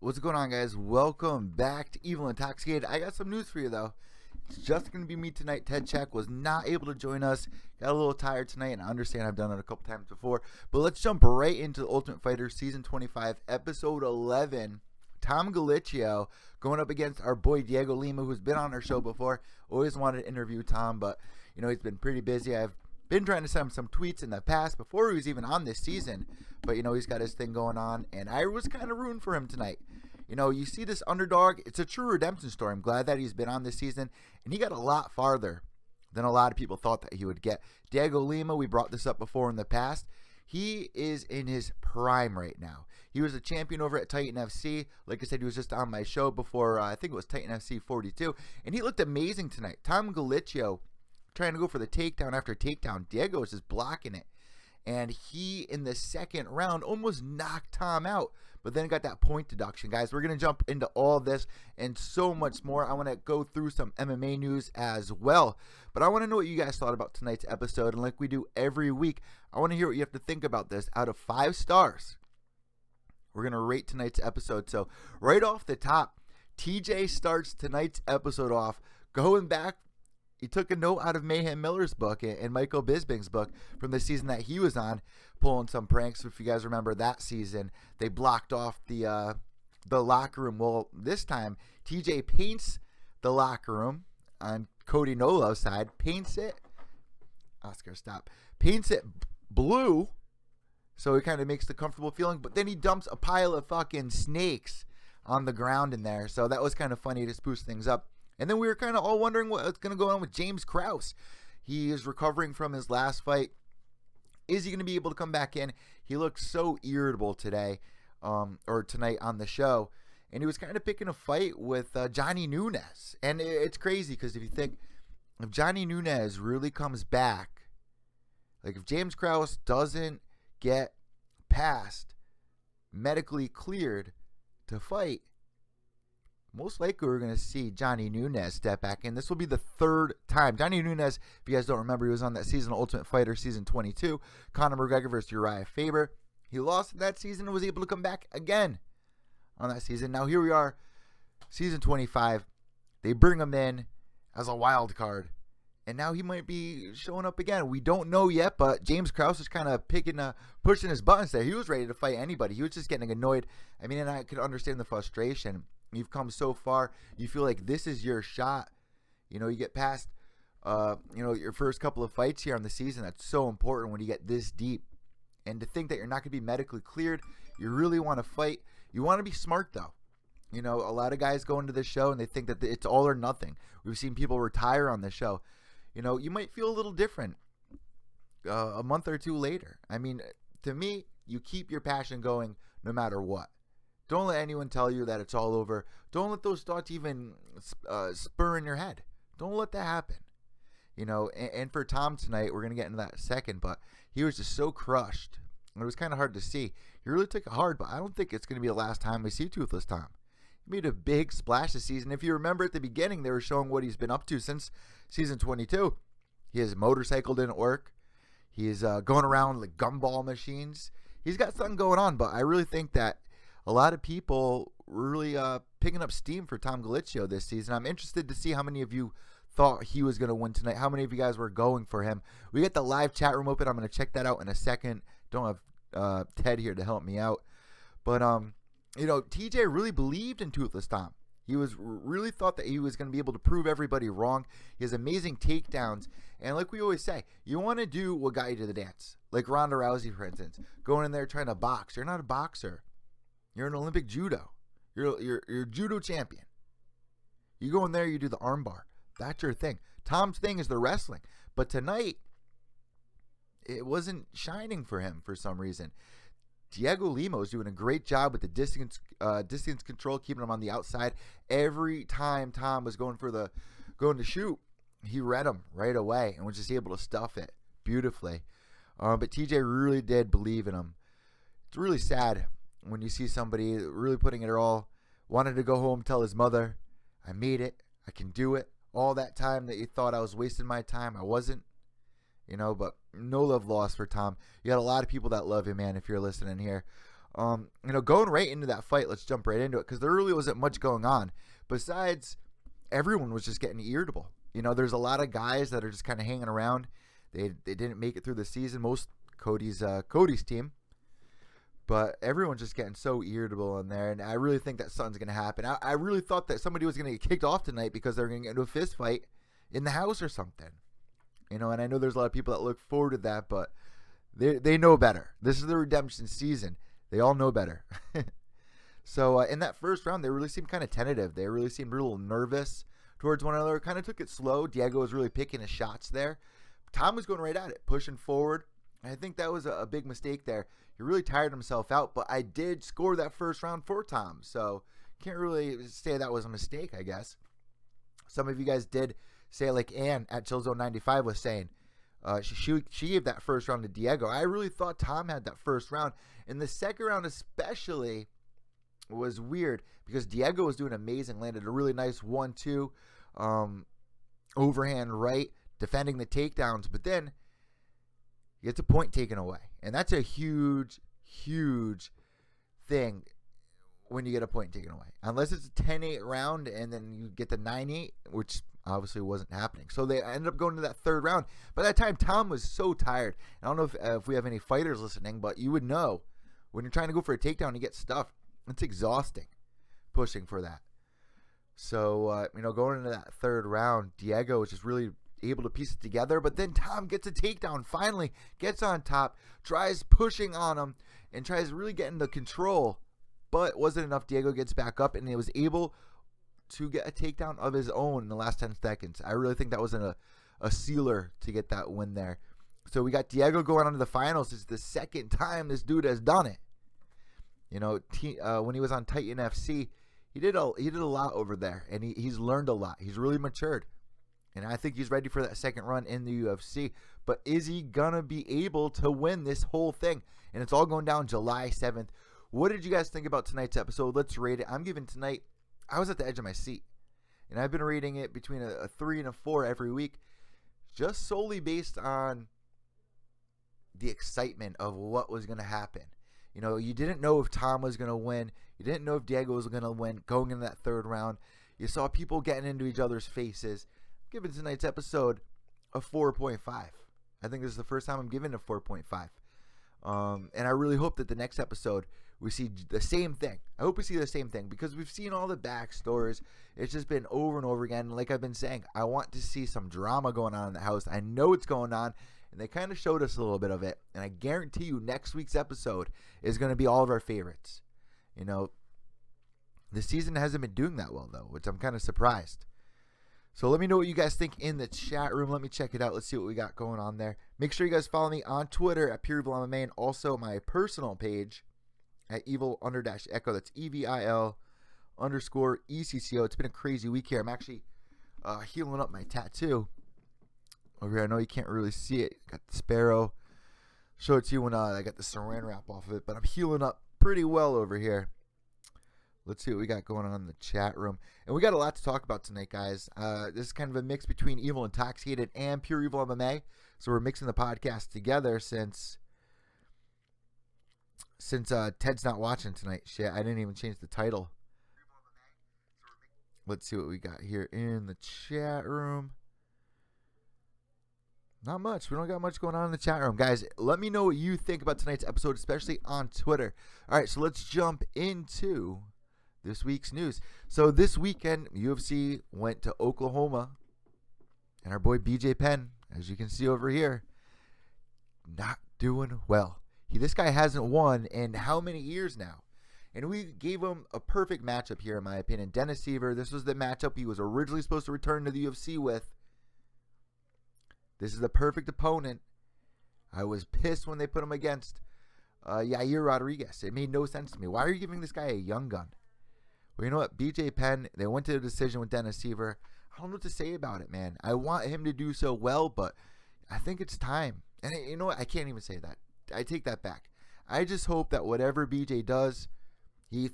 What's going on, guys? Welcome back to Evil Intoxicated. I got some news for you, though. It's just going to be me tonight. Ted Check was not able to join us. Got a little tired tonight, and I understand I've done it a couple times before. But let's jump right into the Ultimate Fighter Season 25, Episode 11. Tom Galicchio going up against our boy Diego Lima, who's been on our show before. Always wanted to interview Tom, but, he's been pretty busy. I've been trying to send him some tweets in the past before he was even on this season. But, he's got his thing going on, and I was kind of rooting for him tonight. You see this underdog, it's a true redemption story. I'm glad that he's been on this season, and he got a lot farther than a lot of people thought that he would get. Diego Lima, we brought this up before in the past. He is in his prime right now. He was a champion over at Titan FC. Like I said, he was just on my show before, I think it was Titan FC 42, and he looked amazing tonight. Tom Galicchio trying to go for the takedown after takedown. Diego was just blocking it. And he, in the second round, almost knocked Tom out, but then got that point deduction. Guys, we're going to jump into all this and so much more. I want to go through some MMA news as well. But I want to know what you guys thought about tonight's episode. And like we do every week, I want to hear what you have to think about this. Out of 5 stars, we're going to rate tonight's episode. So right off the top, TJ starts tonight's episode off going back. He took a note out of Mayhem Miller's book and Michael Bisping's book from the season that he was on, pulling some pranks. If you guys remember that season, they blocked off the locker room. Well, this time, TJ paints the locker room on Cody Nolo's side, paints it blue, so it kind of makes the comfortable feeling, but then he dumps a pile of fucking snakes on the ground in there, so that was kind of funny to spruce things up. And then we were kind of all wondering what's going to go on with James Krause. He is recovering from his last fight. Is he going to be able to come back in? He looked so irritable today, or tonight on the show. And he was kind of picking a fight with Johnny Nunes. And it's crazy because if you think, if Johnny Nunes really comes back, like if James Krause doesn't get past medically cleared to fight, most likely we're going to see Johnny Nunes step back in. This will be the 3rd time. Johnny Nunes, if you guys don't remember, he was on that season of Ultimate Fighter Season 22. Conor McGregor versus Uriah Faber. He lost in that season and was able to come back again on that season. Now here we are, Season 25. They bring him in as a wild card. And now he might be showing up again. We don't know yet, but James Krause is kind of pushing his buttons there. He was ready to fight anybody. He was just getting annoyed. I mean, and I could understand the frustration. You've come so far. You feel like this is your shot. You get past, your first couple of fights here on the season. That's so important when you get this deep. And to think that you're not going to be medically cleared, you really want to fight. You want to be smart, though. A lot of guys go into this show and they think that it's all or nothing. We've seen people retire on the show. You might feel a little different a month or two later. I mean, to me, you keep your passion going no matter what. Don't let anyone tell you that it's all over. Don't let those thoughts even spur in your head. Don't let that happen. And for Tom tonight, we're going to get into that in a second, but he was just so crushed. It was kind of hard to see. He really took it hard, but I don't think it's going to be the last time we see Toothless Tom. He made a big splash this season. If you remember at the beginning, they were showing what he's been up to since Season 22. His motorcycle didn't work. He's going around like gumball machines. He's got something going on, but I really think that a lot of people really picking up steam for Tom Galicchio this season. I'm interested to see how many of you thought he was going to win tonight. How many of you guys were going for him? We got the live chat room open. I'm going to check that out in a second. Don't have Ted here to help me out. But, TJ really believed in Toothless Tom. He really thought that he was going to be able to prove everybody wrong. He has amazing takedowns. And like we always say, you want to do what got you to the dance. Like Ronda Rousey, for instance. Going in there trying to box. You're not a boxer. You're an Olympic judo. You're a judo champion. You go in there, you do the armbar. That's your thing. Tom's thing is the wrestling. But tonight, it wasn't shining for him for some reason. Diego Lima was doing a great job with the distance control, keeping him on the outside. Every time Tom was going to shoot, he read him right away and was just able to stuff it beautifully. But TJ really did believe in him. It's really sad when you see somebody really putting it all, wanted to go home, tell his mother, I made it, I can do it. All that time that you thought I was wasting my time, I wasn't. But no love lost for Tom. You got a lot of people that love him, man, if you're listening here. Going right into that fight, let's jump right into it because there really wasn't much going on. Besides, everyone was just getting irritable. There's a lot of guys that are just kind of hanging around. They didn't make it through the season. Most Cody's team. But everyone's just getting so irritable in there, and I really think that something's going to happen. I really thought that somebody was going to get kicked off tonight because they're going to get into a fist fight in the house or something. And I know there's a lot of people that look forward to that, but they know better. This is the redemption season. They all know better. So in that first round, they really seemed kind of tentative. They really seemed a little nervous towards one another. Kind of took it slow. Diego was really picking his shots there. Tom was going right at it, pushing forward. I think that was a big mistake there. He really tired himself out, but I did score that first round for Tom, so can't really say that was a mistake, I guess. Some of you guys did say, like Ann at Chillzone95 was saying, she gave that first round to Diego. I really thought Tom had that first round. And the second round especially was weird because Diego was doing amazing, landed a really nice 1-2 overhand right, defending the takedowns, but then he gets a point taken away. And that's a huge, huge thing when you get a point taken away. Unless it's a 10-8 round and then you get the 9-8, which obviously wasn't happening. So they ended up going to that third round. By that time, Tom was so tired. I don't know if we have any fighters listening, but you would know when you're trying to go for a takedown, you get stuffed. It's exhausting pushing for that. So, going into that third round, Diego was just really able to piece it together, but then Tom gets a takedown, finally gets on top, tries pushing on him, and tries really getting the control, but wasn't enough. Diego gets back up, and he was able to get a takedown of his own in the last 10 seconds. I really think that was a sealer to get that win there. So we got Diego going on to the finals. It's the second time this dude has done it. When he was on Titan FC, he did a lot over there, and he's learned a lot. He's really matured. And I think he's ready for that second run in the UFC. But is he going to be able to win this whole thing? And it's all going down July 7th. What did you guys think about tonight's episode? Let's rate it. I'm giving tonight, I was at the edge of my seat. And I've been rating it between a 3 and a 4 every week. Just solely based on the excitement of what was going to happen. You didn't know if Tom was going to win. You didn't know if Diego was going to win going into that third round. You saw people getting into each other's faces. Giving tonight's episode a 4.5. I think this is the first time I'm giving it a 4.5. And I really hope that the next episode we see the same thing. I hope we see the same thing because we've seen all the backstories. It's just been over and over again. Like I've been saying, I want to see some drama going on in the house. I know it's going on, and they kind of showed us a little bit of it. And I guarantee you next week's episode is going to be all of our favorites. The season hasn't been doing that well, though, which I'm kind of surprised. So let me know what you guys think in the chat room. Let me check it out. Let's see what we got going on there. Make sure you guys follow me on Twitter at Pure Evil MMA, and also my personal page at Evil_Echo. That's EVIL_ECCO. It's been a crazy week here. I'm actually healing up my tattoo over here. I know you can't really see it. Got the sparrow. Show it to you when I got the saran wrap off of it. But I'm healing up pretty well over here. Let's see what we got going on in the chat room. And we got a lot to talk about tonight, guys. This is kind of a mix between Evil Intoxicated and Pure Evil MMA. So we're mixing the podcast together since Ted's not watching tonight. Shit, I didn't even change the title. Let's see what we got here in the chat room. Not much. We don't got much going on in the chat room. Guys, let me know what you think about tonight's episode, especially on Twitter. All right, so let's jump into this week's news. So this weekend, UFC went to Oklahoma, and our boy BJ Penn, as you can see over here, not doing well. This guy hasn't won in how many years now? And we gave him a perfect matchup here, in my opinion. Dennis Siver, this was the matchup he was originally supposed to return to the UFC with. This is the perfect opponent. I was pissed when they put him against Yair Rodriguez. It made no sense to me. Why are you giving this guy a young gun? Well, you know what? BJ Penn, they went to a decision with Dennis Siver. I don't know what to say about it, man. I want him to do so well, but I think it's time. And you know what? I can't even say that. I take that back. I just hope that whatever BJ does, he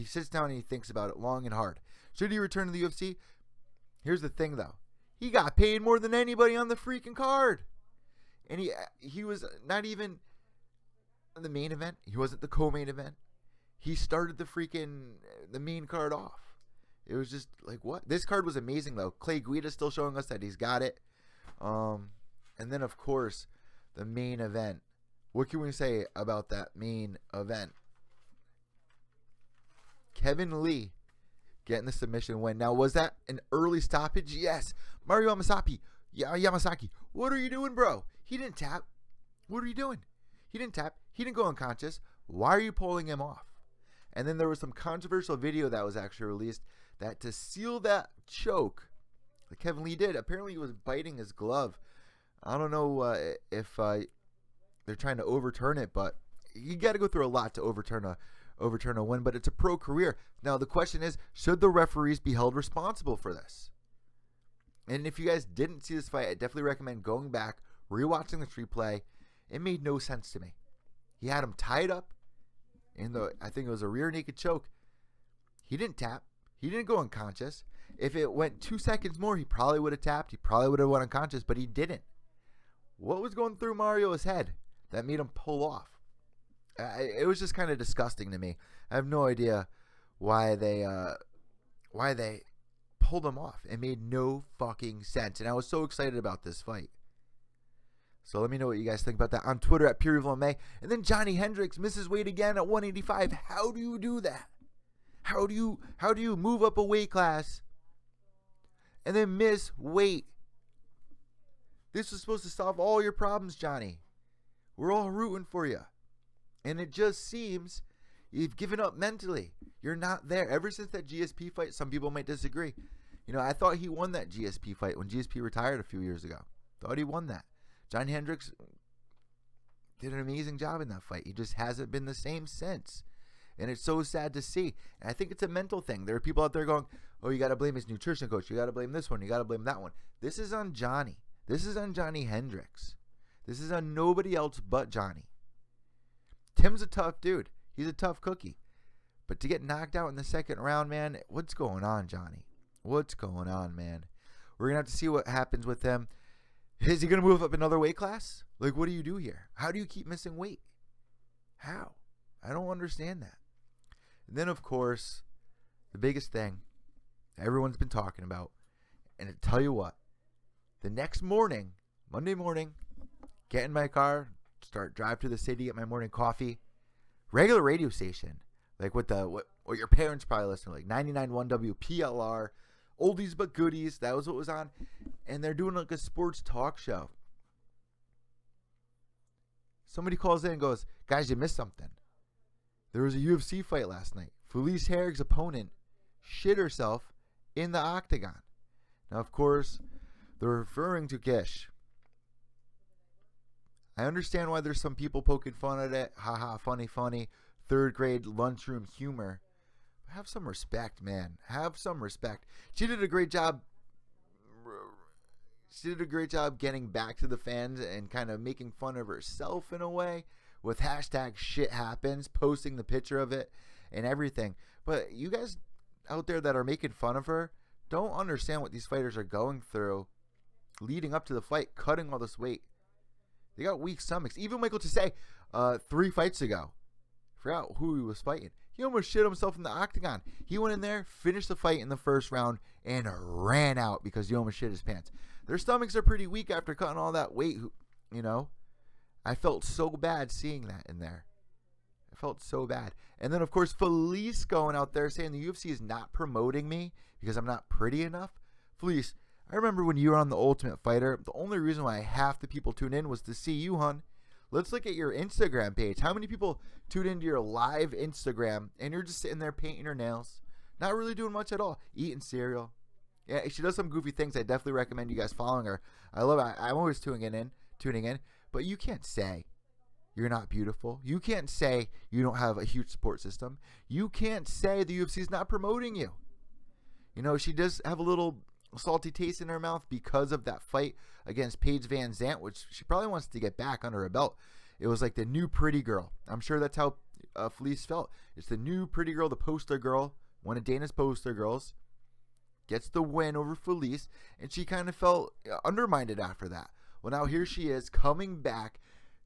sits down and he thinks about it long and hard. Should he return to the UFC? Here's the thing, though. He got paid more than anybody on the freaking card. And he was not even in the main event. He wasn't the co-main event. He started the main card off. It was just like, what? This card was amazing, though. Clay Guida still showing us that he's got it. And then, of course, the main event. What can we say about that main event? Kevin Lee getting the submission win. Now, was that an early stoppage? Yes. Mario Yamasaki, what are you doing, bro? He didn't tap. What are you doing? He didn't tap. He didn't go unconscious. Why are you pulling him off? And then there was some controversial video that was actually released that to seal that choke that Kevin Lee did, apparently he was biting his glove. I don't know if they're trying to overturn it, but you got to go through a lot to overturn a win, but it's a pro career. Now, the question is, should the referees be held responsible for this? And if you guys didn't see this fight, I definitely recommend going back, rewatching the replay. It made no sense to me. He had him tied up in I think it was a rear naked choke. He didn't tap. He didn't go unconscious. If it went 2 seconds more, he probably would have tapped. He probably would have went unconscious, but he didn't. What was going through Mario's head that made him pull off? It was just kind of disgusting to me. I have no idea why they pulled him off. It made no fucking sense, and I was so excited about this fight. So let me know what you guys think about that on Twitter at PureEvilMA. And then Johnny Hendricks misses weight again at 185. How do you do that? How do you move up a weight class and then miss weight? This was supposed to solve all your problems, Johnny. We're all rooting for you. And it just seems you've given up mentally. You're not there. Ever since that GSP fight, some people might disagree. You know, I thought he won that GSP fight when GSP retired a few years ago. Thought he won that. John Hendricks did an amazing job in that fight. He just hasn't been the same since. And it's so sad to see. And I think it's a mental thing. There are people out there going, oh, you got to blame his nutrition coach. You got to blame this one. You got to blame that one. This is on Johnny. This is on Johnny Hendricks. This is on nobody else but Johnny. Tim's a tough dude. He's a tough cookie. But to get knocked out in the second round, man, what's going on, Johnny? What's going on, man? We're going to have to see what happens with him. Is he going to move up another weight class? Like, what do you do here? How do you keep missing weight? How? I don't understand that. And then, of course, the biggest thing everyone's been talking about, and I tell you what, the next morning, Monday morning, get in my car, drive to the city, get my morning coffee, regular radio station, like what your parents probably listen to, like 99.1 WPLR, oldies but goodies. That was what was on, and they're doing like a sports talk show. Somebody calls in and goes, guys, you missed something. There was a UFC fight last night. Felice Herrig's opponent shit herself in the octagon. Now, of course, they're referring to Gish. I understand why there's some people poking fun at it. Haha, funny. Third grade lunchroom humor. But have some respect, man. Have some respect. She did a great job. She did a great job getting back to the fans and kind of making fun of herself in a way with hashtag shit happens, posting the picture of it and everything. But you guys out there that are making fun of her don't understand what these fighters are going through leading up to the fight, cutting all this weight. They got weak stomachs. Even Michael Chisay, 3 fights ago, forgot who he was fighting. He almost shit himself in the octagon. He went in there, finished the fight in the first round, and ran out because he almost shit his pants. Their stomachs are pretty weak after cutting all that weight, you know. I felt so bad seeing that in there. I felt so bad. And then, of course, Felice going out there saying the UFC is not promoting me because I'm not pretty enough. Felice, I remember when you were on The Ultimate Fighter, the only reason why half the people tuned in was to see you, hon. Let's look at your Instagram page. How many people tune into your live Instagram and you're just sitting there painting your nails? Not really doing much at all. Eating cereal. Yeah, she does some goofy things. I definitely recommend you guys following her. I love it. I'm always tuning in. But you can't say you're not beautiful. You can't say you don't have a huge support system. You can't say the UFC is not promoting you. You know, she does have a little salty taste in her mouth because of that fight against Paige Van Zandt, which she probably wants to get back under her belt. It was like the new pretty girl. I'm sure that's how Felice felt. It's the new pretty girl, the poster girl, one of Dana's poster girls, gets the win over Felice, and she kind of felt undermined after that. Well, now here she is coming back,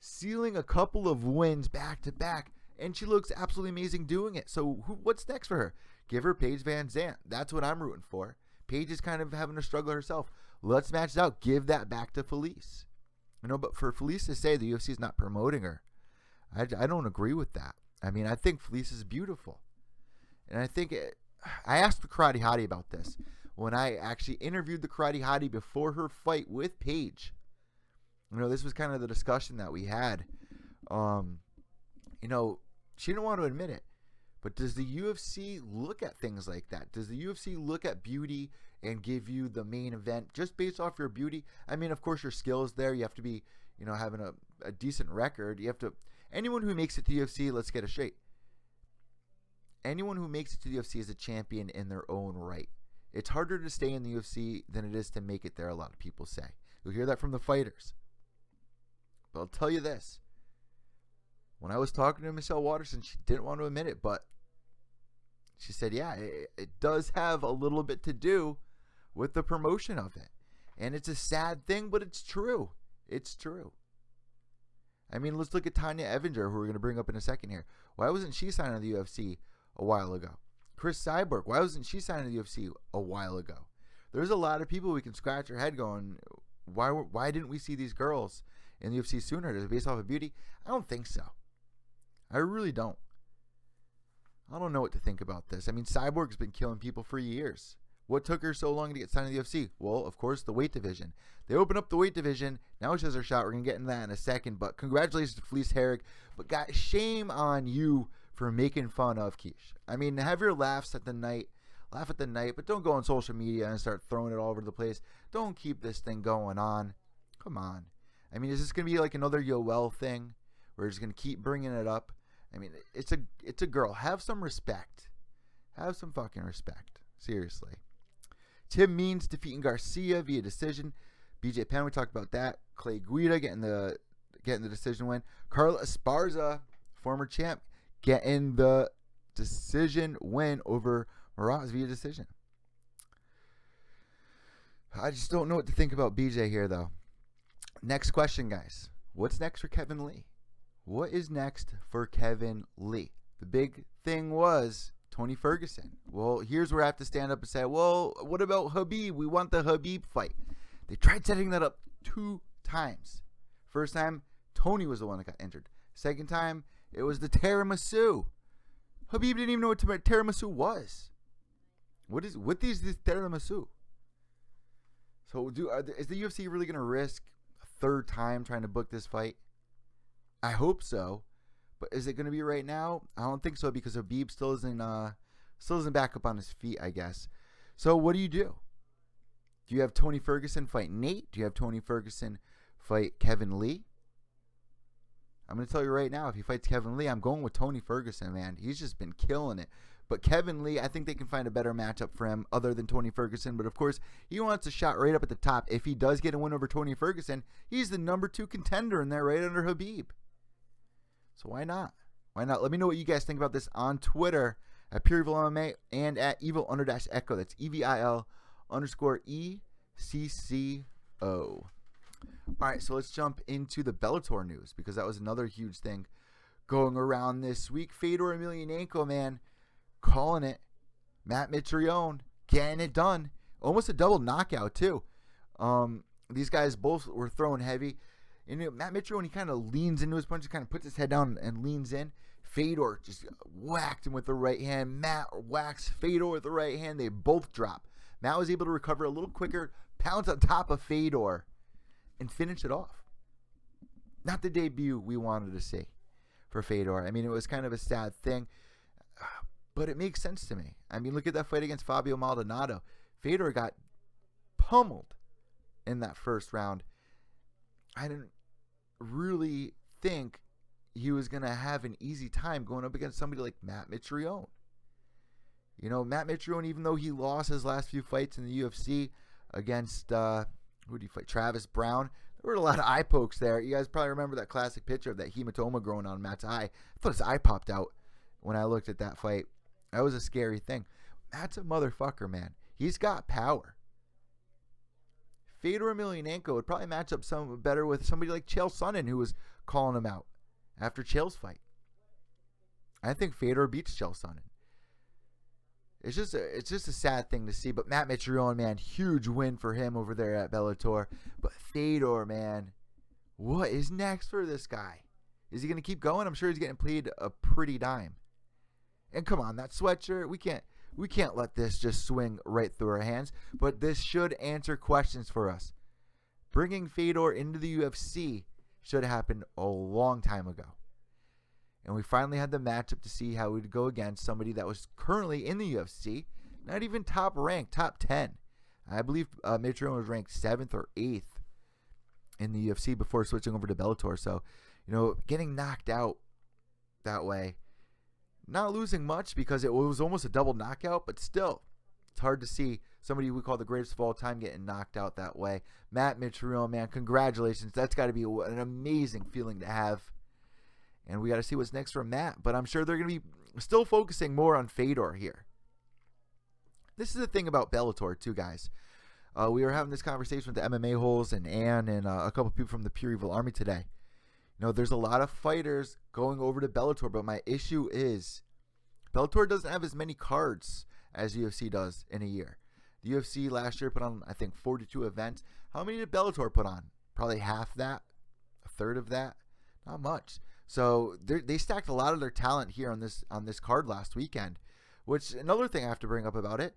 sealing a couple of wins back to back, and she looks absolutely amazing doing it. So what's next for her? Give her Paige Van Zandt. That's what I'm rooting for. Paige is kind of having a struggle herself. Let's match it out. Give that back to Felice. But for Felice to say the UFC is not promoting her, I don't agree with that. I mean, I think Felice is beautiful. And I asked the Karate Hottie about this when I actually interviewed the Karate Hottie before her fight with Paige. This was kind of the discussion that we had. She didn't want to admit it, but does the UFC look at things like that? Does the UFC look at beauty and give you the main event just based off your beauty? I mean, of course, your skill is there. You have to be, having a decent record. Anyone who makes it to the UFC, let's get it straight. Anyone who makes it to the UFC is a champion in their own right. It's harder to stay in the UFC than it is to make it there, a lot of people say. You'll hear that from the fighters. But I'll tell you this. When I was talking to Michelle Waterson, she didn't want to admit it, but she said, yeah, it does have a little bit to do with the promotion of it. And it's a sad thing, but it's true. It's true. I mean, let's look at Tanya Evinger, who we're going to bring up in a second here. Why wasn't she signed to the UFC a while ago? Chris Cyborg, why wasn't she signed to the UFC a while ago? There's a lot of people we can scratch our head going, why didn't we see these girls in the UFC sooner? Is it based off of beauty? I don't think so. I really don't. I don't know what to think about this. I mean, Cyborg's been killing people for years. What took her so long to get signed to the UFC? Well, of course, the weight division. They opened up the weight division. Now she has her shot. We're going to get into that in a second. But congratulations to Felice Herrig. But guys, shame on you for making fun of Keish. I mean, have your laughs at the night. Laugh at the night. But don't go on social media and start throwing it all over the place. Don't keep this thing going on. Come on. I mean, is this going to be like another Yoel thing? We're just going to keep bringing it up. I mean, it's a girl. Have some respect. Have some fucking respect. Seriously. Tim Means defeating Garcia via decision. BJ Penn, we talked about that. Clay Guida getting the decision win. Carla Esparza, former champ, getting the decision win over Maraz via decision. I just don't know what to think about BJ here, though. Next question, guys. What's next for Kevin Lee? What is next for Kevin Lee? The big thing was Tony Ferguson. Well, here's where I have to stand up and say, well, what about Habib? We want the Habib fight. They tried setting that up 2 times. First time, Tony was the one that got injured. Second time, it was the tiramisu. Habib didn't even know what tiramisu was. What is this tiramisu? So is the UFC really going to risk a 3rd time trying to book this fight? I hope so, but is it going to be right now? I don't think so, because Habib still isn't back up on his feet, I guess. So what do you do? Do you have Tony Ferguson fight Nate? Do you have Tony Ferguson fight Kevin Lee? I'm going to tell you right now, if he fights Kevin Lee, I'm going with Tony Ferguson, man. He's just been killing it. But Kevin Lee, I think they can find a better matchup for him other than Tony Ferguson. But, of course, he wants a shot right up at the top. If he does get a win over Tony Ferguson, he's the number 2 contender in there right under Habib. So why not? Why not? Let me know what you guys think about this on Twitter at Pure Evil MMA and at Evil_Echo. That's EVIL_ECCO. All right, so let's jump into the Bellator news, because that was another huge thing going around this week. Fedor Emelianenko, man, calling it. Matt Mitrione getting it done. Almost a double knockout, too. These guys both were throwing heavy. And Matt Mitrione, he kind of leans into his punches, kind of puts his head down and leans in. Fedor just whacked him with the right hand. Matt whacks Fedor with the right hand. They both drop. Matt was able to recover a little quicker, pounce on top of Fedor, and finish it off. Not the debut we wanted to see for Fedor. I mean, it was kind of a sad thing, but it makes sense to me. I mean, look at that fight against Fabio Maldonado. Fedor got pummeled in that first round. I didn't really think he was going to have an easy time going up against somebody like Matt Mitrione. You know, Matt Mitrione, even though he lost his last few fights in the UFC against, who did he fight? Travis Brown. There were a lot of eye pokes there. You guys probably remember that classic picture of that hematoma growing on Matt's eye. I thought his eye popped out when I looked at that fight. That was a scary thing. Matt's a motherfucker, man. He's got power. Fedor Emelianenko would probably match up some better with somebody like Chael Sonnen, who was calling him out after Chael's fight. I think Fedor beats Chael Sonnen. It's just a sad thing to see. But Matt Mitrione, man, huge win for him over there at Bellator. But Fedor, man, what is next for this guy? Is he going to keep going? I'm sure he's getting paid a pretty dime. And come on, that sweatshirt, we can't let this just swing right through our hands. But this should answer questions for us. Bringing Fedor into the UFC should have happened a long time ago. And we finally had the matchup to see how we'd go against somebody that was currently in the UFC, not even top ranked, top 10. I believe Mitrione was ranked 7th or 8th in the UFC before switching over to Bellator. So, getting knocked out that way, not losing much because it was almost a double knockout, but still, it's hard to see somebody we call the greatest of all time getting knocked out that way. Matt Mitrione, man, congratulations. That's got to be an amazing feeling to have. And we got to see what's next from Matt. But I'm sure they're going to be still focusing more on Fedor here. This is the thing about Bellator, too, guys. We were having this conversation with the MMA holes and Ann and a couple people from the Pure Evil Army today. There's a lot of fighters going over to Bellator, but my issue is Bellator doesn't have as many cards as UFC does in a year. The UFC last year put on, I think, 42 events. How many did Bellator put on? Probably half that, a third of that. Not much. So they stacked a lot of their talent here on this card last weekend, which another thing I have to bring up about it,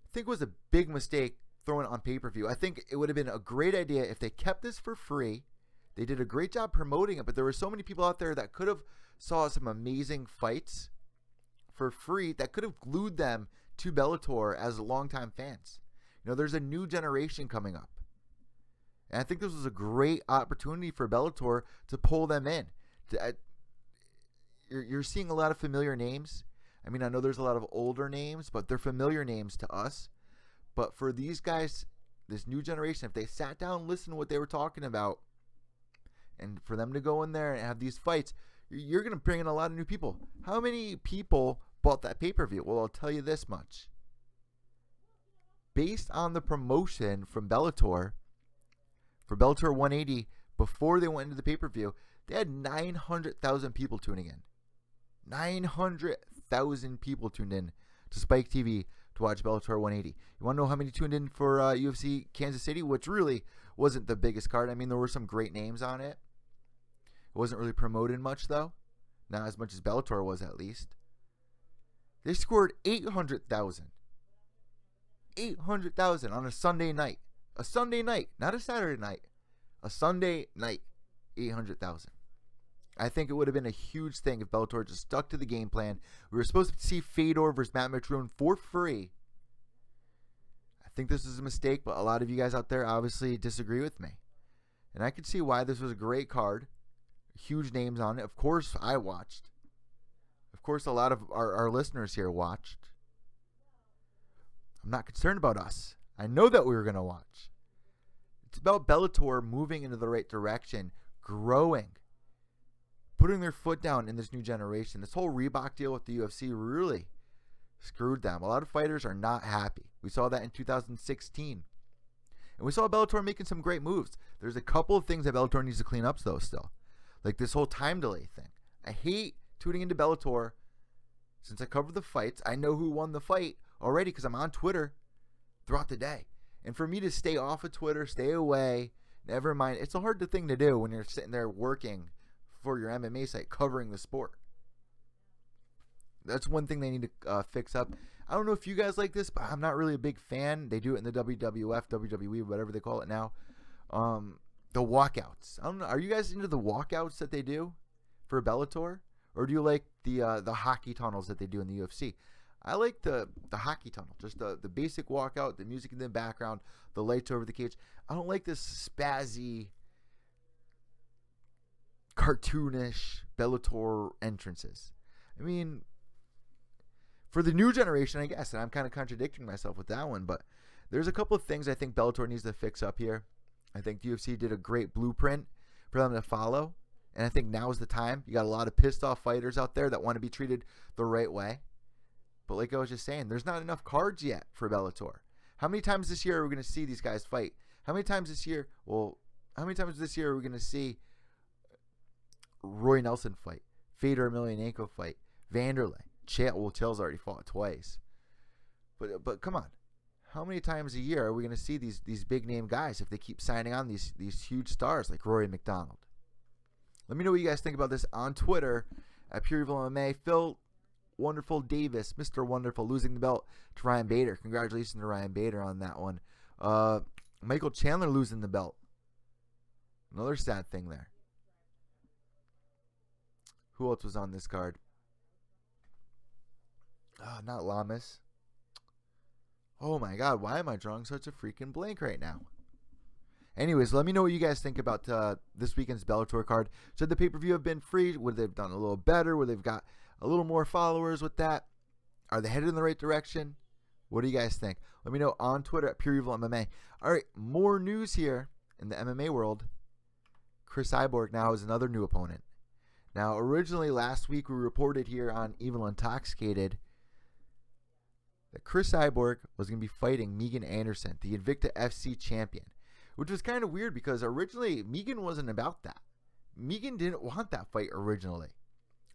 I think was a big mistake throwing it on pay-per-view. I think it would have been a great idea if they kept this for free. They did a great job promoting it, but there were so many people out there that could have saw some amazing fights for free that could have glued them to Bellator as longtime fans. There's a new generation coming up. And I think this was a great opportunity for Bellator to pull them in. You're seeing a lot of familiar names. I mean, I know there's a lot of older names, but they're familiar names to us. But for these guys, this new generation, if they sat down and listened to what they were talking about, and for them to go in there and have these fights, you're going to bring in a lot of new people. How many people bought that pay-per-view? Well, I'll tell you this much. Based on the promotion from Bellator, for Bellator 180, before they went into the pay-per-view, they had 900,000 people tuning in. 900,000 people tuned in to Spike TV to watch Bellator 180. You want to know how many tuned in for UFC Kansas City, which really wasn't the biggest card. I mean, there were some great names on it. It wasn't really promoted much, though. Not as much as Bellator was, at least. They scored 800,000. 800,000 on a Sunday night. A Sunday night, not a Saturday night. A Sunday night. 800,000. I think it would have been a huge thing if Bellator just stuck to the game plan. We were supposed to see Fedor versus Matt Mitrione for free. I think this is a mistake, but a lot of you guys out there obviously disagree with me. And I could see why this was a great card. Huge names on it. Of course, I watched. Of course, a lot of our listeners here watched. I'm not concerned about us. I know that we were going to watch. It's about Bellator moving into the right direction, growing, putting their foot down in this new generation. This whole Reebok deal with the UFC really screwed them. A lot of fighters are not happy. We saw that in 2016. And we saw Bellator making some great moves. There's a couple of things that Bellator needs to clean up, though, still. Like this whole time delay thing. I hate tuning into Bellator. Since I covered the fights, I know who won the fight already because I'm on Twitter throughout the day. And for me to stay off of Twitter, stay away, never mind. It's a hard thing to do when you're sitting there working for your MMA site, covering the sport. That's one thing they need to fix up. I don't know if you guys like this, but I'm not really a big fan. They do it in the WWF, WWE, whatever they call it now. The walkouts. I don't know. Are you guys into the walkouts that they do for Bellator? Or do you like the hockey tunnels that they do in the UFC? I like the hockey tunnel. Just the basic walkout, the music in the background, the lights over the cage. I don't like this spazzy, cartoonish Bellator entrances. I mean, for the new generation, I guess, and I'm kind of contradicting myself with that one, but there's a couple of things I think Bellator needs to fix up here. I think the UFC did a great blueprint for them to follow, and I think now is the time. You got a lot of pissed off fighters out there that want to be treated the right way. But like I was just saying, there's not enough cards yet for Bellator. How many times this year are we going to see these guys fight? How many times this year? Well, how many times this year are we going to see Roy Nelson fight, Fedor Emelianenko fight, Vanderlei, Chael's already fought twice. But come on, how many times a year are we going to see these big name guys if they keep signing on these huge stars like Rory McDonald? Let me know what you guys think about this on Twitter at Pure Evil MMA. Phil Wonderful Davis, Mr. Wonderful, losing the belt to Ryan Bader. Congratulations to Ryan Bader on that one. Michael Chandler losing the belt. Another sad thing there. Who else was on this card? Not Lamas. Oh my God, why am I drawing such a freaking blank right now? Anyways, let me know what you guys think about this weekend's Bellator card. Should the pay-per-view have been free? Would they have done a little better? Would they've got a little more followers with that? Are they headed in the right direction? What do you guys think? Let me know on Twitter at Pure Evil MMA. All right, more news here in the MMA world. Chris Cyborg now has another new opponent. Now, originally last week we reported here on Evil Intoxicated that Chris Cyborg was going to be fighting Megan Anderson, the Invicta FC champion, which was kind of weird because originally Megan wasn't about that. Megan didn't want that fight originally.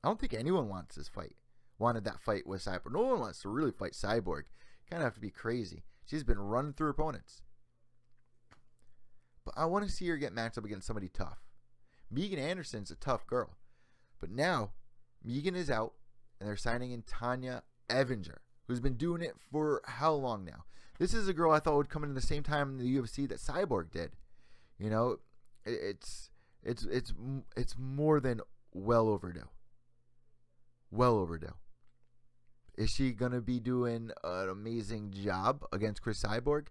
I don't think anyone wanted that fight with Cyborg. No one wants to really fight Cyborg. You kind of have to be crazy. She's been running through opponents. But I want to see her get matched up against somebody tough. Megan Anderson's a tough girl. But now, Megan is out, and they're signing in Tanya Evinger, who's been doing it for how long now? This is a girl I thought would come in the same time in the UFC that Cyborg did. You know, it's more than well overdue. Well overdue. Is she going to be doing an amazing job against Chris Cyborg?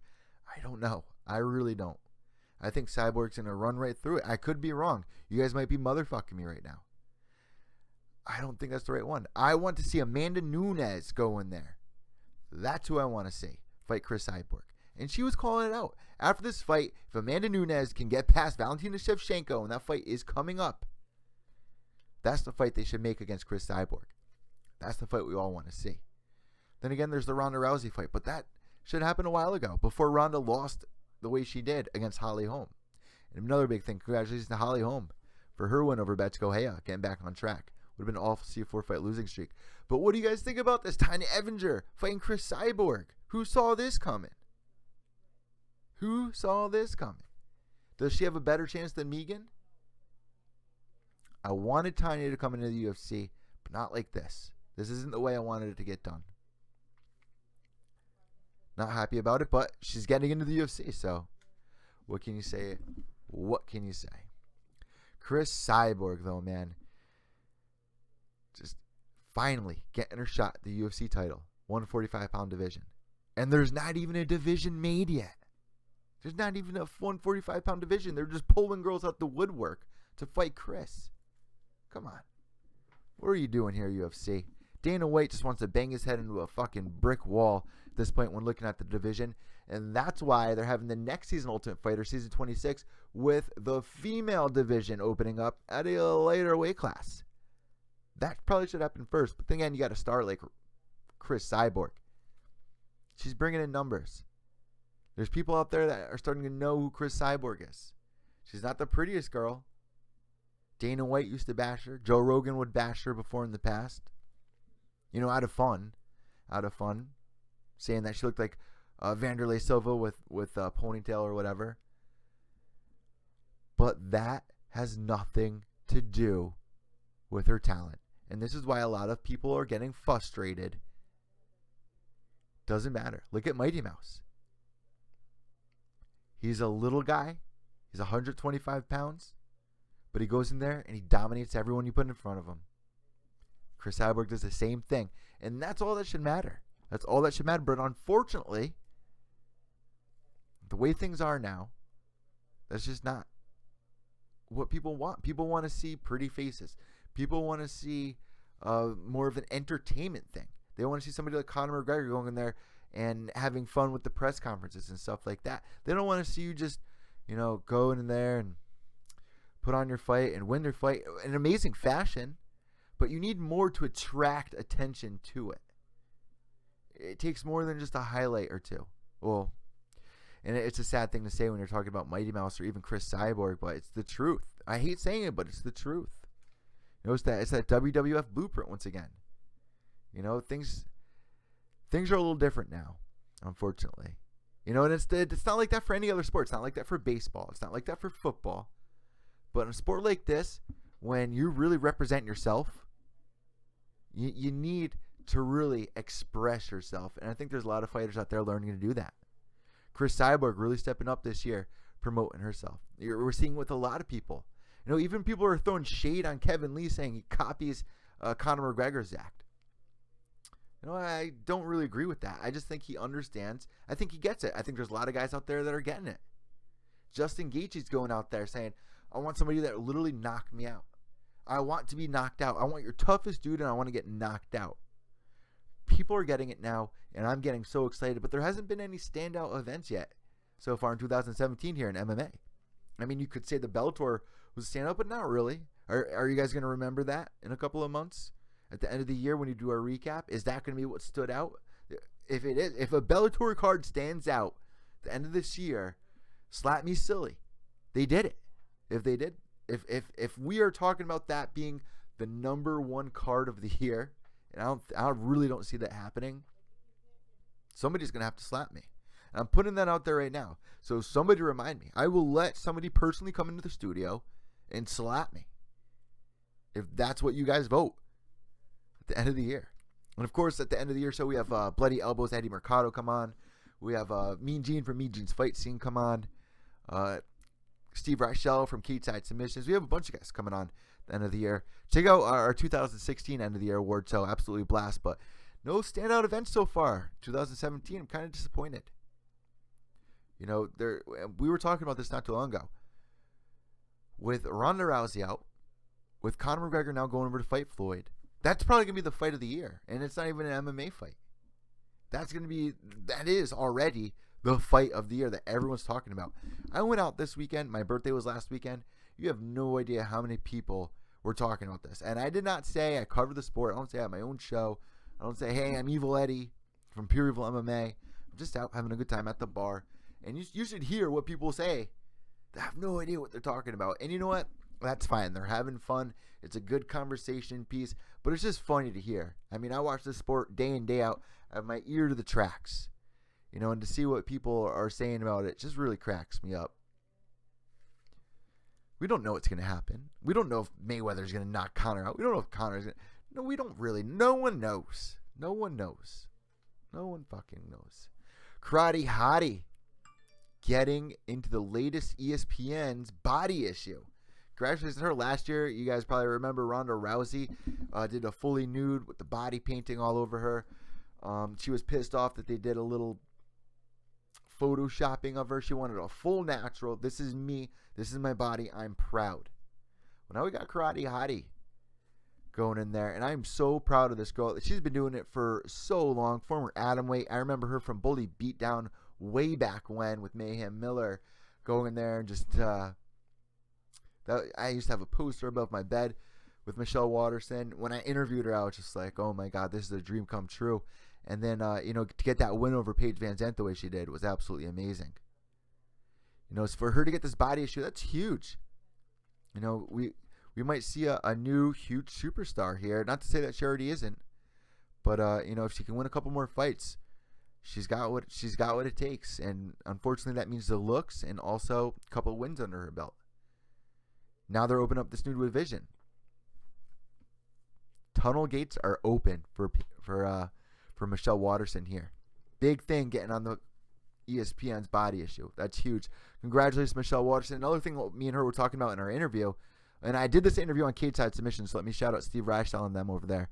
I don't know. I really don't. I think Cyborg's going to run right through it. I could be wrong. You guys might be motherfucking me right now. I don't think that's the right one. I want to see Amanda Nunes go in there. That's who I want to see fight Chris Cyborg. And she was calling it out. After this fight, if Amanda Nunes can get past Valentina Shevchenko and that fight is coming up, that's the fight they should make against Chris Cyborg. That's the fight we all want to see. Then again, there's the Ronda Rousey fight, but that should happen a while ago before Ronda lost the way she did against Holly Holm. And another big thing, congratulations to Holly Holm for her win over Bethe Correia, getting back on track. Would have been an awful to see a 4-fight losing streak. But what do you guys think about this? Tanya Evinger fighting Chris Cyborg. Who saw this coming? Who saw this coming? Does she have a better chance than Megan? I wanted Tanya to come into the UFC, but not like this. This isn't the way I wanted it to get done. Not happy about it, but she's getting into the UFC, so what can you say? What can you say? Chris Cyborg, though, man. Just finally getting her shot at the UFC title, 145-pound division. And there's not even a division made yet. There's not even a 145-pound division. They're just pulling girls out the woodwork to fight Chris. Come on. What are you doing here, UFC? Dana White just wants to bang his head into a fucking brick wall at this point when looking at the division. And that's why they're having the next season Ultimate Fighter, Season 26, with the female division opening up at a later weight class. That probably should happen first. But then again, you got a star like Chris Cyborg. She's bringing in numbers. There's people out there that are starting to know who Chris Cyborg is. She's not the prettiest girl. Dana White used to bash her. Joe Rogan would bash her before in the past. You know, out of fun. Saying that she looked like Vanderlei Silva with a ponytail or whatever. But that has nothing to do with her talent. And this is why a lot of people are getting frustrated. Doesn't matter. Look at Mighty Mouse. He's a little guy. He's 125 pounds. But he goes in there and he dominates everyone you put in front of him. Chris Cyborg does the same thing. And that's all that should matter. That's all that should matter. But unfortunately, the way things are now, that's just not what people want. People want to see pretty faces. People want to see more of an entertainment thing. They want to see somebody like Conor McGregor going in there and having fun with the press conferences and stuff like that. They don't want to see you just, go in there and put on your fight and win their fight in amazing fashion. But you need more to attract attention to it. It takes more than just a highlight or two. Well, And it's a sad thing to say when you're talking about Mighty Mouse or even Chris Cyborg, but it's the truth. I hate saying it, but it's the truth. You know, it's that WWF blueprint once again. You know, things are a little different now, unfortunately. You know, and it's not like that for any other sport. It's not like that for baseball. It's not like that for football. But in a sport like this, when you really represent yourself, you need to really express yourself. And I think there's a lot of fighters out there learning to do that. Chris Cyborg really stepping up this year, promoting herself. We're seeing with a lot of people. You know, even people are throwing shade on Kevin Lee, saying he copies Conor McGregor's act. You know, I don't really agree with that. I just think he understands. I think he gets it. I think there's a lot of guys out there that are getting it. Justin Gaethje's going out there saying, I want somebody that literally knocked me out. I want to be knocked out. I want your toughest dude, and I want to get knocked out. People are getting it now, and I'm getting so excited. But there hasn't been any standout events yet so far in 2017 here in MMA. I mean, you could say the Bellator was a standout, but not really. Are you guys going to remember that in a couple of months? At the end of the year when you do our recap, is that going to be what stood out? If it is, if a Bellator card stands out at the end of this year, slap me silly. They did it. If they did, if we are talking about that being the number one card of the year, and I really don't see that happening, somebody's going to have to slap me. And I'm putting that out there right now. So somebody remind me. I will let somebody personally come into the studio and slap me. If that's what you guys vote. At the end of the year. And of course, at the end of the year show, we have Bloody Elbows, Eddie Mercado come on. We have Mean Gene from Mean Gene's Fight Scene come on. Steve Reichel from Cage-Side Submissions. We have a bunch of guys coming on at the end of the year. Check out our 2016 end of the year award show. Absolutely blast. But no standout events so far. 2017, I'm kind of disappointed. You know, we were talking about this not too long ago. With Ronda Rousey out, with Conor McGregor now going over to fight Floyd, that's probably going to be the fight of the year. And it's not even an MMA fight. That is already the fight of the year that everyone's talking about. I went out this weekend. My birthday was last weekend. You have no idea how many people were talking about this. And I did not say I covered the sport. I don't say I have my own show. I don't say, hey, I'm Evil Eddie from Pure Evil MMA. I'm just out having a good time at the bar. And you should hear what people say. They have no idea what they're talking about. And you know what? That's fine. They're having fun. It's a good conversation piece, but it's just funny to hear. I mean, I watch this sport day in, day out. I have my ear to the tracks, you know, and to see what people are saying about it just really cracks me up. We don't know what's going to happen. We don't know if Mayweather's going to knock Conor out. We don't know if Conor's going to. No, we don't really. No one knows. No one knows. No one fucking knows. Karate Hottie getting into the latest ESPN's body issue. Congratulations to her. Last year, you guys probably remember Ronda Rousey did a fully nude with the body painting all over her. She was pissed off that they did a little photoshopping of her. She wanted a full natural. This is me. This is my body. I'm proud. Well, now we got Karate Hottie going in there, and I'm so proud of this girl. She's been doing it for so long. Former atomweight. I remember her from Bully Beatdown way back when with Mayhem Miller going in there and just... I used to have a poster above my bed with Michelle Waterson. When I interviewed her, I was just like, oh my God, this is a dream come true. And then, to get that win over Paige Van Zandt the way she did was absolutely amazing. You know, for her to get this body issue, that's huge. You know, we might see a new huge superstar here. Not to say that she already isn't, but if she can win a couple more fights, she's got what it takes. And unfortunately, that means the looks and also a couple of wins under her belt. Now they're opening up this new division. Tunnel gates are open for Michelle Waterson here. Big thing getting on the ESPN's body issue. That's huge. Congratulations, Michelle Waterson. Another thing me and her were talking about in our interview, and I did this interview on Cage-Side Submissions, so let me shout out Steve Reichel and them over there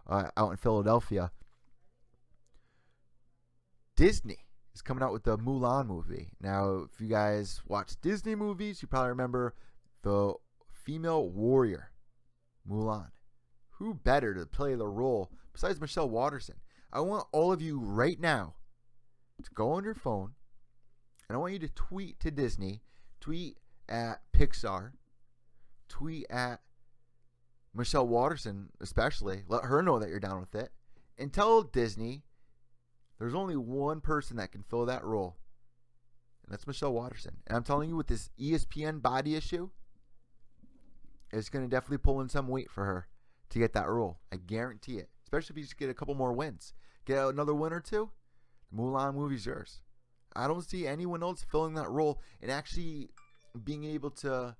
out in Philadelphia. Disney is coming out with the Mulan movie. Now, if you guys watch Disney movies, you probably remember the female warrior, Mulan. Who better to play the role besides Michelle Waterson? I want all of you right now to go on your phone, and I want you to tweet to Disney, tweet at Pixar, tweet at Michelle Waterson especially. Let her know that you're down with it. And tell Disney there's only one person that can fill that role. And that's Michelle Waterson. And I'm telling you, with this ESPN body issue, it's going to definitely pull in some weight for her to get that role. I guarantee it. Especially if you just get a couple more wins. Get another win or two, the Mulan movie's yours. I don't see anyone else filling that role and actually being able to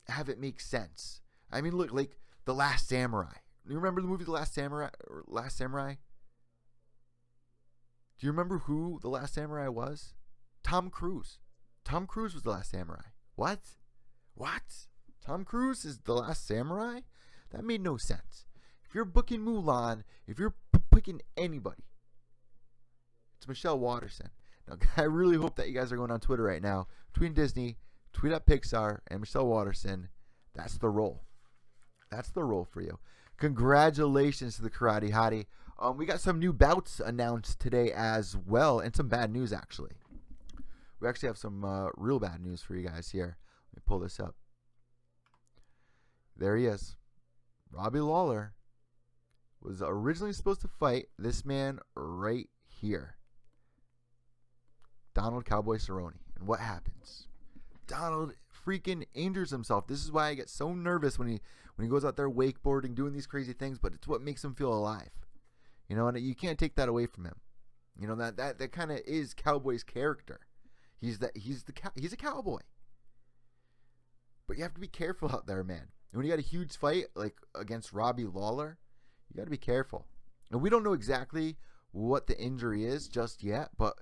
have it make sense. I mean, look, like The Last Samurai. You remember the movie The Last Samurai? Do you remember who The Last Samurai was? Tom Cruise. Tom Cruise was The Last Samurai. What? Tom Cruise is The Last Samurai? That made no sense. If you're booking Mulan, if you're picking anybody, it's Michelle Waterson. Now, I really hope that you guys are going on Twitter right now. Tweet Disney, tweet at Pixar, and Michelle Waterson. That's the role. That's the role for you. Congratulations to the Karate Hottie. We got some new bouts announced today as well, and some bad news, actually. We actually have some real bad news for you guys here. Let me pull this up. There he is. Robbie Lawler was originally supposed to fight this man right here. Donald Cowboy Cerrone. And what happens? Donald freaking injures himself. This is why I get so nervous when he goes out there wakeboarding, doing these crazy things, but it's what makes him feel alive. You know, and you can't take that away from him. You know, that kind of is Cowboy's character. He's a cowboy. But you have to be careful out there, man. And when you got a huge fight like against Robbie Lawler, you got to be careful. And we don't know exactly what the injury is just yet, but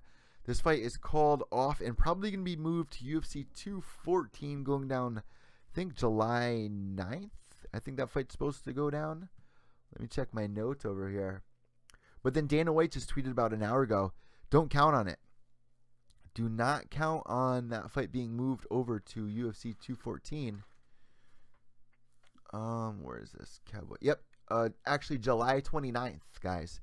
this fight is called off and probably going to be moved to UFC 214 going down, I think, July 9th. I think that fight's supposed to go down. Let me check my notes over here. But then Dana White just tweeted about an hour ago, don't count on it. Do not count on that fight being moved over to UFC 214. Where is this? Cowboy. Yep. Actually, July 29th, guys,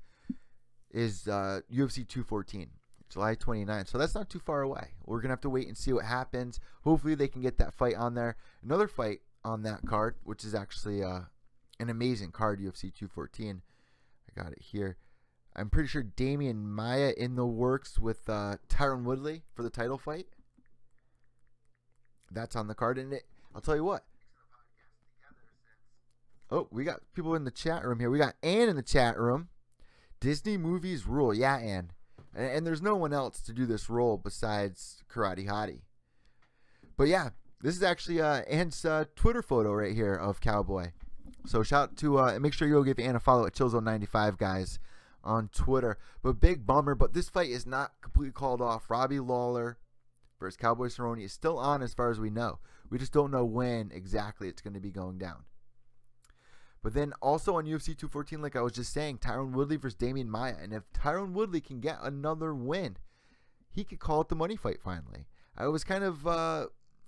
is UFC 214. July 29th. So that's not too far away. We're going to have to wait and see what happens. Hopefully they can get that fight on there. Another fight on that card, which is actually an amazing card, UFC 214. I got it here. I'm pretty sure Damian Maia in the works with Tyron Woodley for the title fight. That's on the card. And I'll tell you what. Oh, we got people in the chat room here. We got Ann in the chat room. Disney movies rule. Yeah, Ann. And there's no one else to do this role besides Karate Hottie. But yeah, this is actually Ann's Twitter photo right here of Cowboy. So shout out to, and make sure you go give Ann a follow at Chillzone95, guys, on Twitter. But big bummer, but this fight is not completely called off. Robbie Lawler versus Cowboy Cerrone is still on as far as we know. We just don't know when exactly it's going to be going down. But then also on UFC 214, like I was just saying, Tyron Woodley versus Damian Maia. And if Tyron Woodley can get another win, he could call it the money fight finally. I was kind of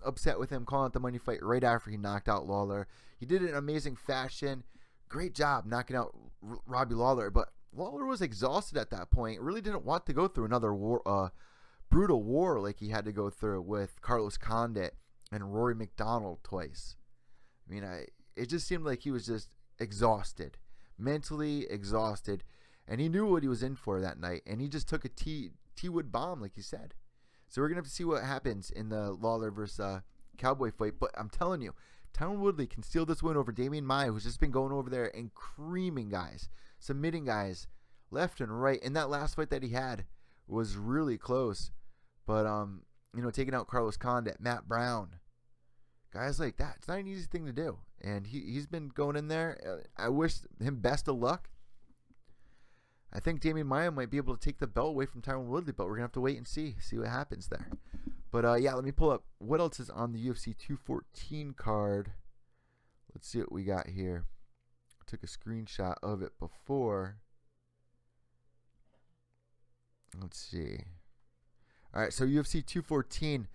upset with him calling it the money fight right after he knocked out Lawler. He did it in amazing fashion. Great job knocking out Robbie Lawler. But Lawler was exhausted at that point. Really didn't want to go through another war, brutal war like he had to go through with Carlos Condit and Rory McDonald twice. I mean, it just seemed like he was just exhausted, mentally exhausted, and he knew what he was in for that night, and he just took a T-Wood bomb, like he said. So we're going to have to see what happens in the Lawler versus Cowboy fight, but I'm telling you, Tyron Woodley can steal this win over Damian Maia, who's just been going over there and creaming guys, submitting guys left and right, and that last fight that he had was really close, but, taking out Carlos Condit, Matt Brown, guys like that, it's not an easy thing to do. And he's been going in there. I wish him best of luck. I think Damian Maia might be able to take the belt away from Tyron Woodley, but we're going to have to wait and see what happens there. But, yeah, let me pull up what else is on the UFC 214 card. Let's see what we got here. I took a screenshot of it before. Let's see. All right, so UFC 214.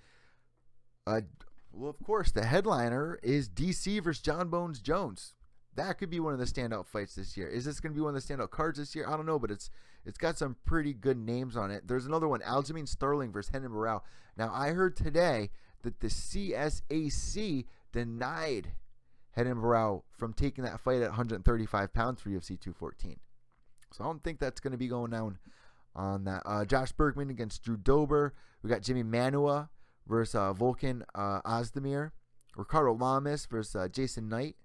Well, of course, the headliner is DC versus John Bones Jones. That could be one of the standout fights this year. Is this going to be one of the standout cards this year? I don't know, but it's got some pretty good names on it. There's another one, Aljamain Sterling versus Renan Barão. Now, I heard today that the CSAC denied Renan Barão from taking that fight at 135 pounds for UFC 214. So I don't think that's going to be going down on that. Josh Bergman against Drew Dober. We got Jimmy Manua versus Volkan Ozdemir. Ricardo Lamas versus Jason Knight.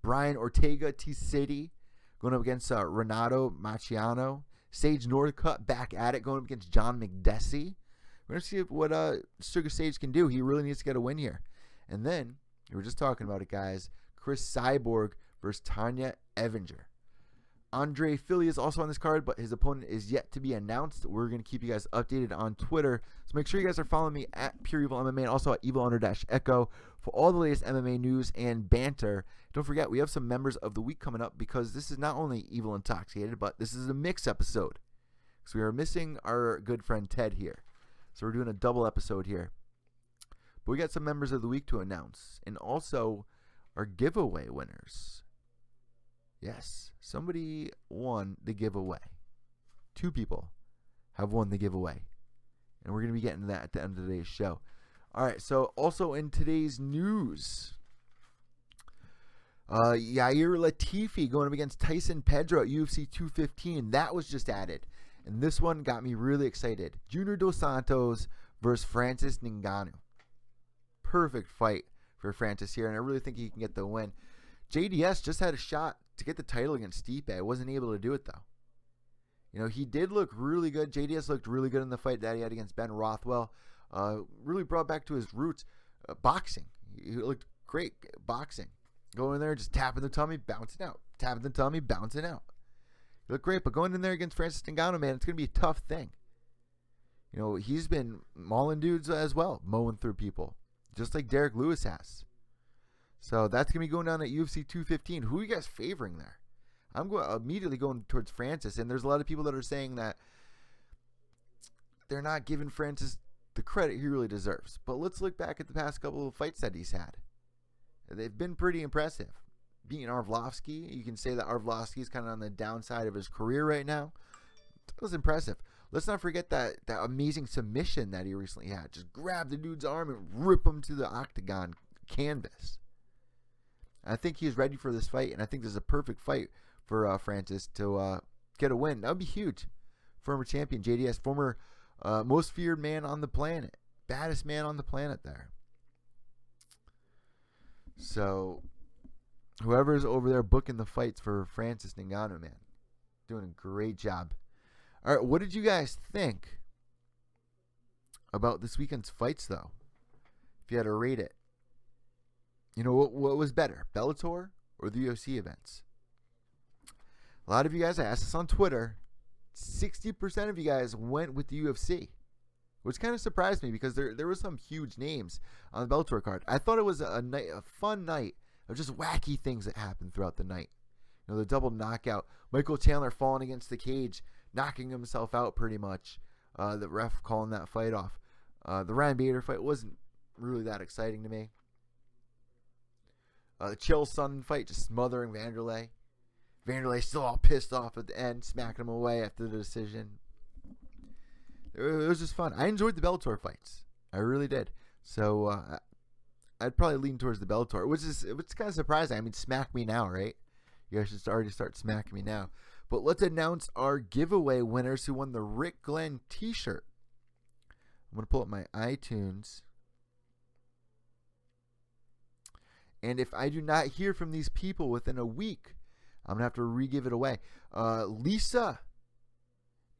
Brian Ortega T. City going up against Renato Maciano. Sage Northcutt back at it, going up against John McDessie. We're going to see what Sugar Sage can do. He really needs to get a win here. And then, we were just talking about it, guys. Chris Cyborg versus Tanya Evinger. Andre Philly is also on this card, but his opponent is yet to be announced. We're going to keep you guys updated on Twitter. So make sure you guys are following me at Pure Evil MMA and also at Evil_Echo for all the latest MMA news and banter. Don't forget, we have some members of the week coming up because this is not only Evil Intoxicated, but this is a mix episode. Because we are missing our good friend Ted here. So we're doing a double episode here. But we got some members of the week to announce. And also our giveaway winners. Yes, somebody won the giveaway. 2 people have won the giveaway. And we're going to be getting to that at the end of today's show. All right, so also in today's news, Yair Latifi going up against Tyson Pedro at UFC 215. That was just added. And this one got me really excited. Junior Dos Santos versus Francis Ngannou. Perfect fight for Francis here, and I really think he can get the win. JDS just had a shot to get the title against Stipe. Wasn't able to do it, though. You know, he did look really good. JDS looked really good in the fight that he had against Ben Rothwell. Really brought back to his roots boxing. He looked great boxing. Going in there, just tapping the tummy, bouncing out. Tapping the tummy, bouncing out. He looked great, but going in there against Francis Ngannou, man, it's going to be a tough thing. You know, he's been mauling dudes as well, mowing through people, just like Derek Lewis has. So that's going to be going down at UFC 215. Who are you guys favoring there? I'm immediately going towards Francis, and there's a lot of people that are saying that they're not giving Francis the credit he really deserves. But let's look back at the past couple of fights that he's had. They've been pretty impressive. Beating Arlovsky, you can say that Arlovsky is kind of on the downside of his career right now. That was impressive. Let's not forget that amazing submission that he recently had. Just grab the dude's arm and rip him to the octagon canvas. I think he's ready for this fight, and I think this is a perfect fight for Francis to get a win. That would be huge. Former champion JDS, former most feared man on the planet, baddest man on the planet there. So, whoever's over there booking the fights for Francis Ngannou, man, doing a great job. All right, what did you guys think about this weekend's fights, though? If you had to rate it. You know, what was better, Bellator or the UFC events? A lot of you guys, I asked this on Twitter, 60% of you guys went with the UFC, which kind of surprised me because there were some huge names on the Bellator card. I thought it was a fun night of just wacky things that happened throughout the night. You know, the double knockout, Michael Chandler falling against the cage, knocking himself out pretty much, the ref calling that fight off. The Ryan Bader fight wasn't really that exciting to me. The Chael Sonnen fight, just smothering Vanderlei. Vanderlei still all pissed off at the end, smacking him away after the decision. It was just fun. I enjoyed the Bellator fights. I really did. So I'd probably lean towards the Bellator, which is kind of surprising. I mean, smack me now, right? You guys should already start smacking me now. But let's announce our giveaway winners who won the Rick Glenn t-shirt. I'm going to pull up my iTunes. And if I do not hear from these people within a week, I'm going to have to re-give it away. Lisa,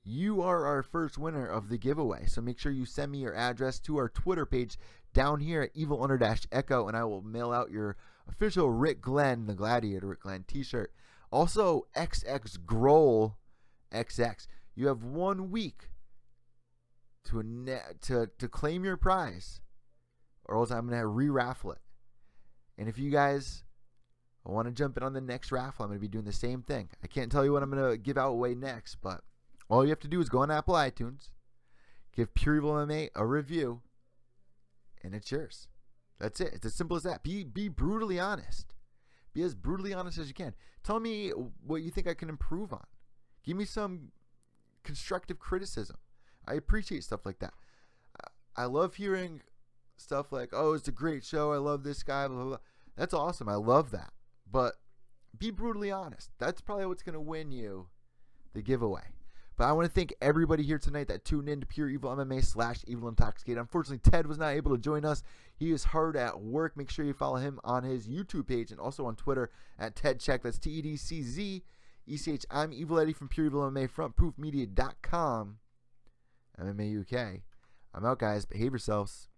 you are our first winner of the giveaway. So make sure you send me your address to our Twitter page down here at Evil_Echo, and I will mail out your official Rick Glenn, the Gladiator Rick Glenn t-shirt. Also, XX Grohl XX. You have 1 week to claim your prize, or else I'm going to re-raffle it. And if you guys want to jump in on the next raffle, I'm going to be doing the same thing. I can't tell you what I'm going to give out away next, but all you have to do is go on Apple iTunes, give Pure Evil MMA a review, and it's yours. That's it. It's as simple as that. Be brutally honest. Be as brutally honest as you can. Tell me what you think I can improve on. Give me some constructive criticism. I appreciate stuff like that. I love hearing stuff like, oh, it's a great show. I love this guy. Blah, blah, blah. That's awesome. I love that. But be brutally honest. That's probably what's going to win you the giveaway. But I want to thank everybody here tonight that tuned in to Pure Evil MMA / Evil Intoxicated. Unfortunately, Ted was not able to join us. He is hard at work. Make sure you follow him on his YouTube page and also on Twitter at TedCheck. That's TEDCZECH. I'm Evil Eddie from Pure Evil MMA, frontproofmedia.com, MMA UK. I'm out, guys. Behave yourselves.